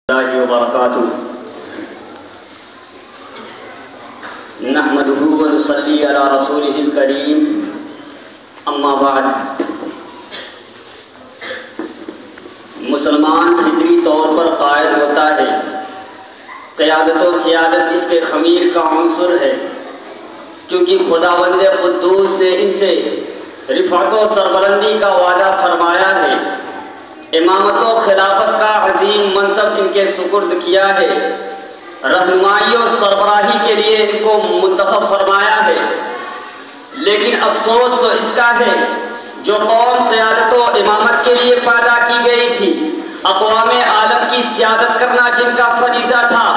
اللہ وبرکاتہ نحمدہ ونصلی علی رسولہ الکریم اما بعد مسلمان فطری طور پر قائد ہوتا ہے۔ قیادت و سیادت اس کے خمیر کا عنصر ہے، کیونکہ خداوند قدوس نے ان سے رفعت و سربلندی کا وعدہ فرمایا ہے، امامت و خلافت کا عظیم منصب ان کے سپرد کیا ہے، رہنمائی و سربراہی کے لیے ان کو منتخب فرمایا ہے۔ لیکن افسوس تو اس کا ہے جو قوم قیادت و امامت کے لیے پیدا کی گئی تھی، اقوام عالم کی سیادت کرنا جن کا فریضہ تھا،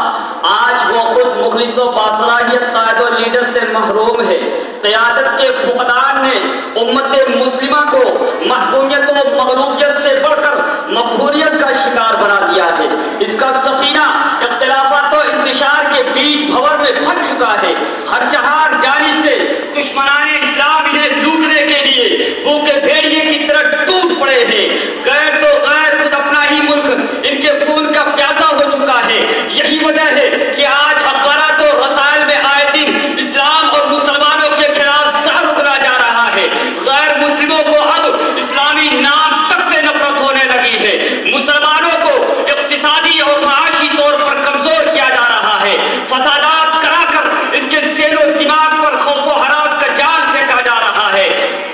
آج وہ خود مخلص و باصلاحیت قائد و لیڈر سے محروم ہے۔ قیادت کے فقدان نے امت مسلمہ کو محکومیت و مغلوبیت سے بڑھ کر مقبولیت کا شکار بنا دیا ہے۔ اس کا سفینہ اختلافات و انتشار کے بیچ بھور میں پھنس چکا ہے۔ ہر چہار جانب سے دشمنان اسلام انہیں لوٹنے کے لیے بھوکے بھیڑیے کی طرح ٹوٹ پڑے ہیں۔ غیر تو غیر خود اپنا ہی ملک ان کے خون کا پیاسا ہو چکا ہے۔ یہی وجہ ہے کہ آج اخبارات و رسائل میں آئے دن اسلام اور مسلمانوں کے خلاف زہر اگلا جا رہا ہے۔ غیر مسلموں کو اب اسلامی نام تک سے نفرت ہونے لگی ہے۔ مسلمانوں کو اقتصادی اور معاشی طور پر کمزور کیا جا رہا ہے۔ فسادات کرا کر ان کے ذہن و دماغ پر خوف و ہراس کا جال پھینکا جا رہا ہے۔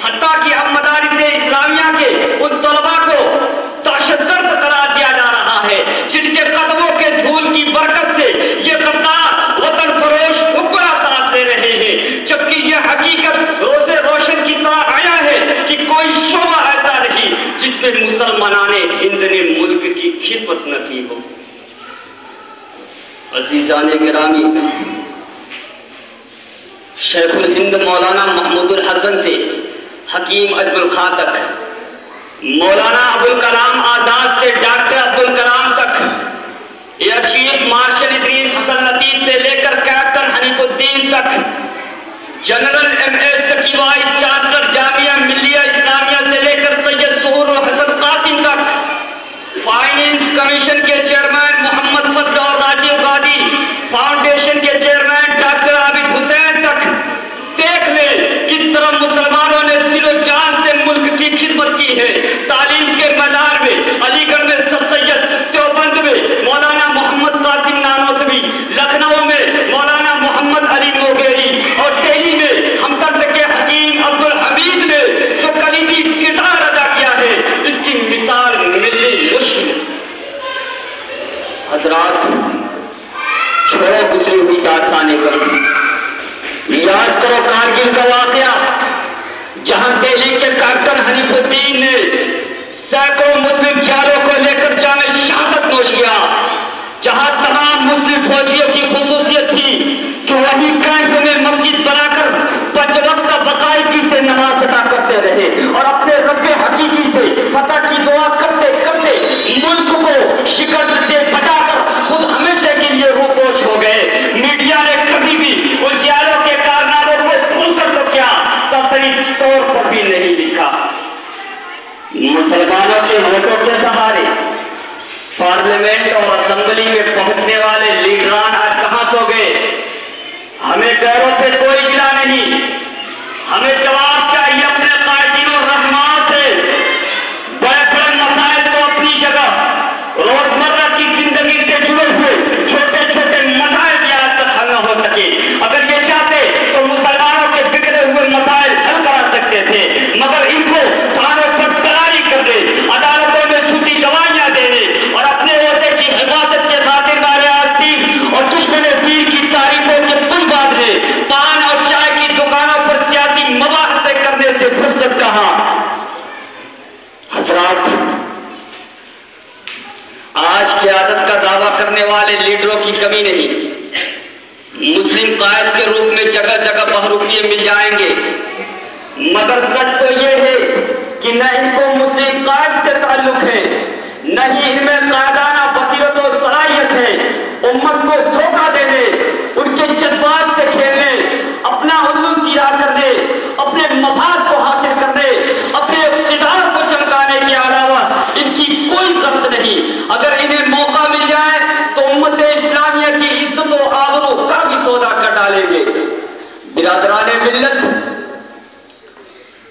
حتیٰ کہ اب مدارس اسلامیہ کے ان طلباء کو دہشت گرد قرار دیا جا رہا ہے جن کے قدموں کے دھول کی برکت سے یہ غدار وطن فروش حکمراں سانس لے رہے ہیں، جبکہ یہ حقیقت روز روشن کی طرح آیا ہے کہ کوئی شعبہ ایسا نہیں جس میں مسلمانان ہند نے ملک کی خدمت نہ کی ہو۔ عزیزان گرامی، شیخ الہند مولانا محمود الحسن سے حکیم اجمل خان تک، مولانا ابوالکلام آزاد سے ڈاکٹر عبدالکلام تک، ایئر چیف مارشل ادریس حسن لطیف سے لے کر کیپٹن حنیف الدین تک، جنرل ایم اے ثقی وائس چانسلر جامعہ ملیہ اسلامیہ سے لے کر سید ظہور حسن قاسم تک، فائنینس کمیشن کے چیئرمین محمد فضل اور راجیو گاندھی فاؤنڈیشن کے چیئرمین ڈاکٹر عابد حسین تک، دیکھ لیں کس طرح مسلمانوں نے دل و جان سے ملک کی خدمت کی ہے۔ تعلیم کے میدان میں علی گڑھ میں سر سید، دیوبند میں مولانا محمد قاسم نانوتوی، لکھنؤ میں مولانا محمد علی موگیری اور دہلی میں ہمدرد کے حکیم عبدالحمید نے جو کلیدی کردار ادا کیا ہے، اس کی مثال ملنی مشکل ہے۔ حضرات، چھوڑو گزری ہوئی داستانیں کرو، یاد کرو کارگل کا واقعہ جہاں دہلی کے کیپٹن حنیف الدین نے سینکڑوں مسلم جالوں کو لے کر جام شہادت نوش کیا، جہاں تمام مسلم فوجیوں کی خصوصیت تھی کہ وہی کیمپ میں مسجد بنا کر پنج وقت باقاعدگی سے نماز ادا کرتے رہے اور اپنے رب حقیقی سے فتح کی دعا کرتے کرتے ملک کو شکست سے بچا کر خود ہمیشہ کے لیے روپوش ہو گئے۔ میڈیا نے کبھی بھی ان جالوں کے کارناموں کو کھل کر تو کیا سرسری طور پر بھی نہیں لکھا۔ مسلمانوں کے ووٹوں کے سہارے پارلیمنٹ اور اسمبلی میں پہنچنے والے لیڈران آج کہاں سو گئے؟ ہمیں غیروں سے کوئی گلا نہیں، ہمیں جواب چاہیے اپنے قائدین اور رہنماؤں سے۔ بڑے بڑے مسائل تو اپنی جگہ، روزمرہ کی زندگی سے جڑے ہوئے چھوٹے چھوٹے مسائل بھی آج تک حل نہ ہو سکے۔ اگر یہ چاہتے تو مسلمانوں کے بگڑے ہوئے مسائل حل کرا سکتے تھے، مگر ان کو تھانوں پر دلالی کر دے، عدالتوں میں جھوٹی گواہیاں دینے اور اپنے عہدے کی حفاظت کے خاطر نعرے آسین اور دشمن دین کی تعریفوں کے پل باندھنے، پان اور چائے کی دکانوں پر سیاسی مباحثے کرنے سے فرصت کہاں؟ حضرات، آج قیادت کا دعویٰ کرنے والے لیڈروں کی کمی نہیں، مسلم قائد کے روپ میں جگہ جگہ بہروپیے مل جائیں گے، مگر سچ تو یہ ہے کہ نہ ان کو مسلم قائد سے تعلق ہے، نہ ہی ان میں قائدانہ بصیرت و صلاحیت ہے۔ امت کو دھوکہ دینے، ان کے جذبات سے کھیلنے، اپنا الو سیدھا کرنے، اپنے مفاد کو حاصل کرنے، اپنے اقتدار کو چمکانے کے علاوہ ان کی کوئی غرض نہیں۔ اگر انہیں موقع مل جائے امت اسلامیہ کی عزت و آبرو کا بھی سودا کر ڈالیں گے۔ برادران ملت،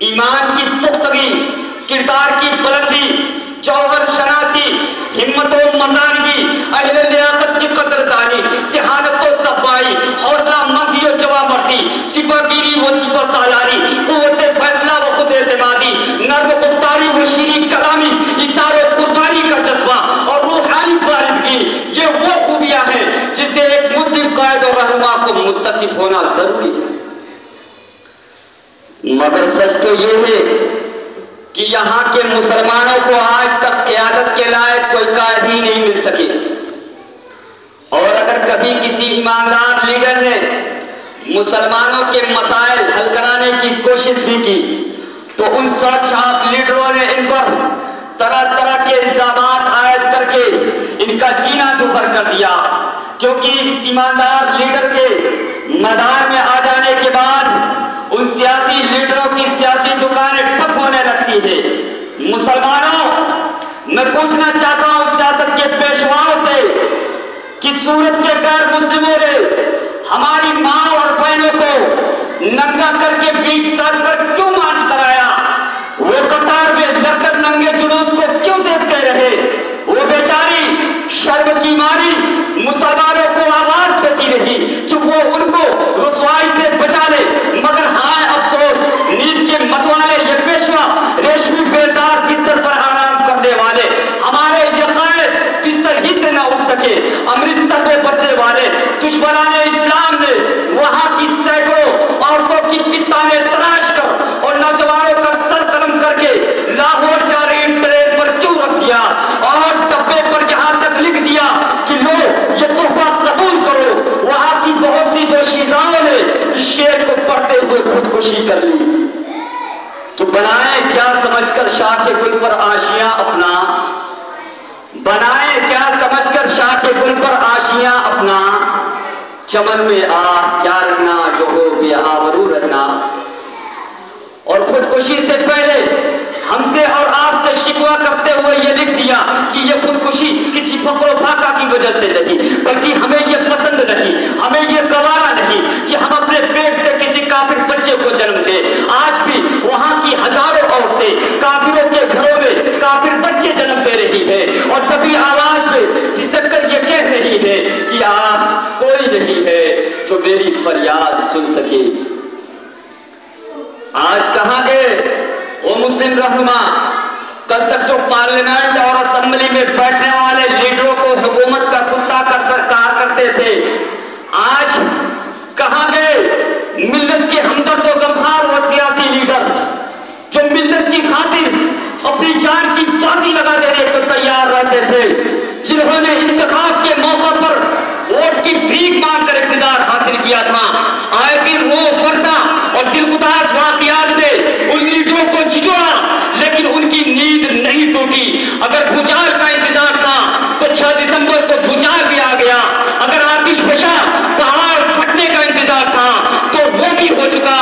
ایمان کی پختگی، کردار کی بلندی، جوہر شناسی، ہمت و مردانگی، اہل لیاقت کی قدردانی، ذہانت و تقوی، حوصلہ مندی و جوابردی، سپہ گیری و سپہ سالاری، قوت فیصلہ و خود اعتمادی، نرم گفتاری و شیریں کلامی، ایثار و قربانی کا جذبہ اور روحانی بالغی، یہ وہ خوبیاں ہیں جن سے ایک مسلم قائد اور رہنما کو متصف ہونا ضروری ہے۔ مگر سچ تو یہ ہے کہ یہاں کے مسلمانوں کو آج تک قیادت کے لائق کوئی قائد ہی نہیں مل سکے، اور اگر کبھی کسی ایماندار لیڈر نے مسلمانوں کے مسائل حل کرانے کی کوشش بھی کی تو ان سچ چھاپ لیڈروں نے ان پر طرح طرح کے الزامات عائد کر کے ان کا جینا دوبھر کر دیا، کیونکہ اس ایماندار لیڈر کے میدان میں آ جانے کے بعد ان سیاسی لیڈروں کی سیاسی دکانیں ٹھپ ہونے لگتی ہے۔ مسلمانوں، میں پوچھنا چاہتا ہوں سیاست کے پیشواؤں سے کہ سورت کے غیر مسلموں نے ہماری ماں اور بہنوں کو ننگا کر کے بیچ سڑک پر کیوں مارچ کرایا؟ وہ قطار میں لگ کر ننگے جلوس کو کیوں دیکھتے رہے؟ وہ بیچاری شرم کی ماری مسلمانوں کو آواز دیتی رہی کہ وہ ان کو رسوائی سے بچا لے، مگر ہائے افسوس، نیند کے متوالے یہ پیشوا، ریشمی بیلدار بستر پر آرام کرنے والے، ہمارے یہ قائد بستر ہی سے نہ اٹھ سکے۔ امرتسر میں بسنے والے دشمنان اسلام نے وہاں کی سینکڑوں عورتوں کی پستانیں تراش کر اور نوجوانوں کا سر قلم کر کے لاہور جا رہی ٹرین پر کیوں رکھ دیا اور ڈبے پر یہاں تک لکھ دیا کہ لو یہ تحفہ قبول کرو۔ وہاں کی بہت سی دوشیزاؤں نے اس شعر کو پڑھتے ہوئے خودکشی کر لی کہ بنائے کیا سمجھ کر شاخ گل پر آشیاں اپنا، بنائے کیا سمجھ کر شاخ گل پر آشیاں اپنا، چمن میں آہ کیا رہنا جو ہو بے آبرو رہنا۔ اور خودکشی سے پہلے ہم سے اور آپ سے شکوہ کرتے ہوئے یہ لکھ دیا کہ یہ خودکشی کسی فقر و فاقہ کی وجہ سے نہیں، بلکہ ہمیں یہ پسند نہیں، ہمیں یہ گوارا نہیں کہ ہم اپنے پیٹ سے کسی کافر بچے کو جنم دیں۔ آج بھی وہاں کی ہزاروں عورتیں کافروں کے گھروں میں کافر بچے جنم دے رہی ہے، اور تبھی آواز میں سسک کر یہ کہہ رہی ہے کہ کوئی نہیں ہے جو میری فریاد سن سکے۔ آج کہاں گئے وہ مسلم رہنما؟ کل تک جو پارلیمنٹ اور اسمبلی میں بیٹھنے والے لیڈروں کو حکومت کا کتا کہا کرتے تھے، آج کہاں گئے ملت کے ہمدرد و غمخوار وہ سیاسی لیڈر جو ملت کی خاطر اپنی جان کی بازی لگا دینے کو تیار رہتے تھے، جنہوں نے انتخاب کے موقع پر ووٹ کی بھیک مانگ کر اقتدار حاصل کیا تھا؟ آئے دن وہ فرسا اور دلگداز واقعات نے ان لیڈروں کو جھنجھوڑا، لیکن ان کی نیند نہیں ٹوٹی۔ اگر بھوچال کا انتظار تھا تو 6 دسمبر کو بھوچال بھی آ گیا، اگر آتش فشاں پہاڑ پھٹنے کا انتظار تھا تو وہ بھی ہو چکا،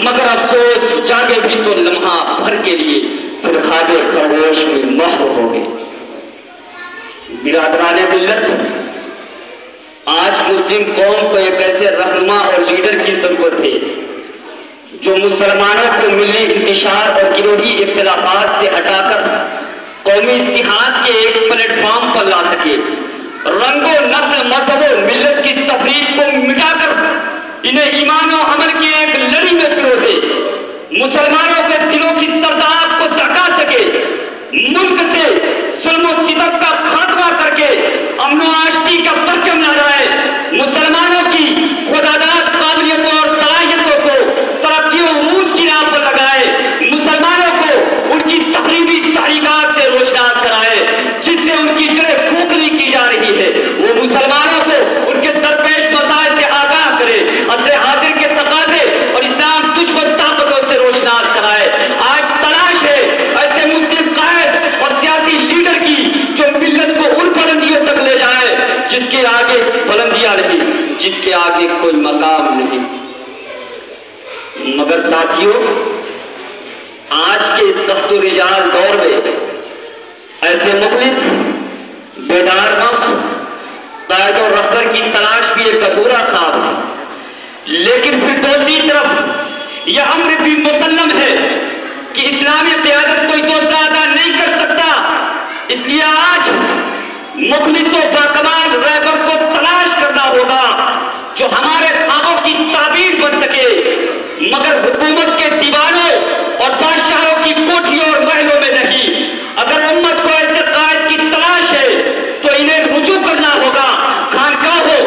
مگر افسوس جاگے بھی تو لمحہ بھر کے لیے، پھر خواب خاموش میں محو ہو گئے۔ برادران ملت، آج مسلم قوم کو ایک ایسے رہنما اور لیڈر کی ضرورت ہے جو مسلمانوں کو ملی انتشار اور گروہی اختلافات سے ہٹا کر قومی اتحاد کے ایک پلیٹ فارم پر لا سکے، رنگ و نسل مذہب و ملت کی تفریق کو مٹا کر انہیں ایمان و عمل کی ایک لڑی میں پرو دے، مسلمانوں کے دلوں کی سرداب کو دھکا سکے، ملک سے ظلم و ستم کا خاتمہ کر کے امن و آشتی کا پرچم لہرائے، مسلمانوں کی خودآزاد قابلیتوں اور صلاحیتوں کو ترقی و عروج کی راہ پر لگائے، مسلمانوں کو ان کی تقریبی تحریکات سے روشناس کرائے جس سے ان کی جڑیں کھوکھلی کی جا رہی ہے، وہ مسلمانوں کو ان کے درپیش مسائل سے آگاہ کرے، عصر حاضر کے تقاضے اور اسلام دشمن طاقتوں سے روشناس کرائے۔ آج تلاش ہے ایسے مسلم قائد اور سیاسی لیڈر کی جو ملت کو ان بلندیوں تک لے جائے جس کے آگے بلندیاں نہیں، جس کے آگے کوئی مقام نہیں۔ مگر ساتھیوں، آج کے اس تخت و رجال دور میں ایسے مخلص، بیدار نفس قائد اور رہبر کی تلاش بھی ایک ادھورا خواب ہے، لیکن پھر دوسری طرف یہ امر بھی مسلم ہے کہ اسلامی قیادت کوئی دوسرا ادا نہیں کر سکتا۔ اس لیے آج مخلص و باکمال رہبر کو تلاش کرنا ہوگا جو ہمارے خوابوں کی تعبیر بن سکے، مگر حکومت کے دیواروں اور بادشاہوں کی کوٹھیوں اور محلوں میں نہیں۔ اگر امت کو ایسے قائد کی تلاش ہے تو انہیں رجوع کرنا ہوگا خانقاہوں،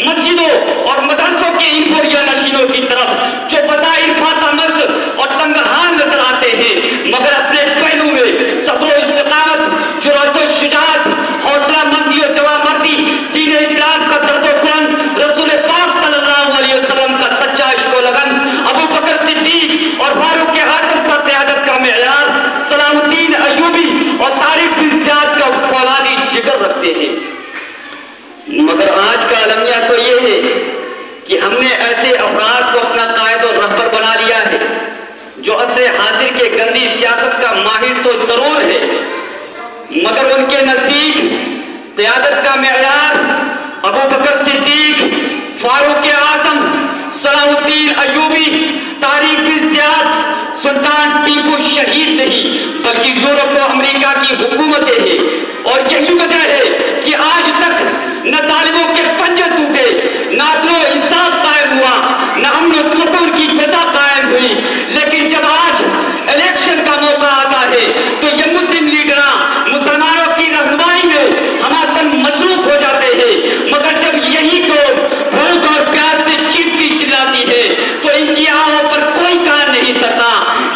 مسجدوں اور مدرسوں کے ان پوریا نشینوں کی طرف جو بظاہر فاتح مست اور تنگحال نظر آتے ہیں، مگر اپنے پہلو میں صبر و استقامت، جرأت و شجاعت، حوصلہ مندی و جوانمردی، دین اسلام کا درد و کن، رسول پاک صلی اللہ علیہ وسلم کا سچا عشق و لگن، ابو بکر صدیق اور فاروق اعظم کا قیادت کا معیار، صلاح الدین ایوبی اور طارق بن زیاد کا فولادی جگر رکھتے ہیں۔ مگر آج کا المیہ تو یہ ہے کہ ہم نے ایسے افراد کو اپنا قائد اور رہبر بنا لیا ہے جو عصر حاضر کے گندی سیاست کا ماہر تو ضرور ہے، مگر ان کے نزدیک قیادت کا معیار ابو بکر صدیق، فاروق اعظم، صلاح الدین ایوبی، طارق بن زیاد، سلطان ٹیپو شہید نہیں بلکہ یورپ و امریکہ کی حکومتیں ہیں۔ اور یہی وجہ ہے کہ آج تک نہ ظالموں کے پنجے ٹوٹے، نہ عدل و انصاف قائم ہوا، نہ امن و سکون کی فضا قائم ہوئی۔ لیکن جب آج الیکشن کا موقع آتا ہے تو یہ مسلم لیڈراں مسلمانوں کی رہنمائی میں ہماتن مصروف ہو جاتے ہیں، مگر جب یہی لوگ بھوک اور پیاس سے چیختی چلاتی ہے تو ان کی آہوں پر کوئی کان نہیں کرتا۔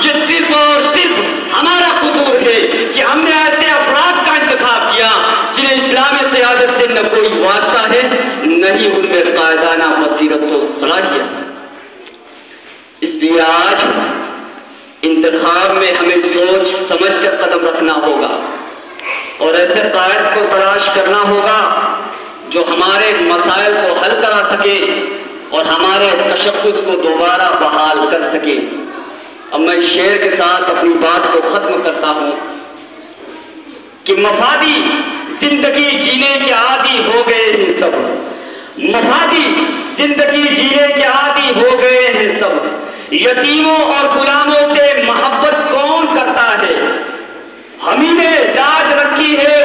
یہ صرف اور صرف ہمارا قصور ہے کہ ہم نے ایسے افراد کا انتخاب کیا جنہیں اسلامی قیادت سے نہ کوئی واسطہ ہے، نہ ہی ان میں قائدانہ بصیرت و صلاحیت۔ اس لیے آج انتخاب میں ہمیں سوچ سمجھ کر قدم رکھنا ہوگا اور ایسے قائد کو تلاش کرنا ہوگا جو ہمارے مسائل کو حل کرا سکے اور ہمارے تشخص کو دوبارہ بحال کر سکے۔ اب میں اس شعر کے ساتھ اپنی بات کو ختم کرتا ہوں کہ مفادی زندگی جینے کے عادی ہو گئے ہیں سب، مفادی زندگی جینے کے عادی ہو گئے ہیں سب، یتیموں اور غلاموں سے محبت کون کرتا ہے؟ ہم ہی نے لاج رکھی ہے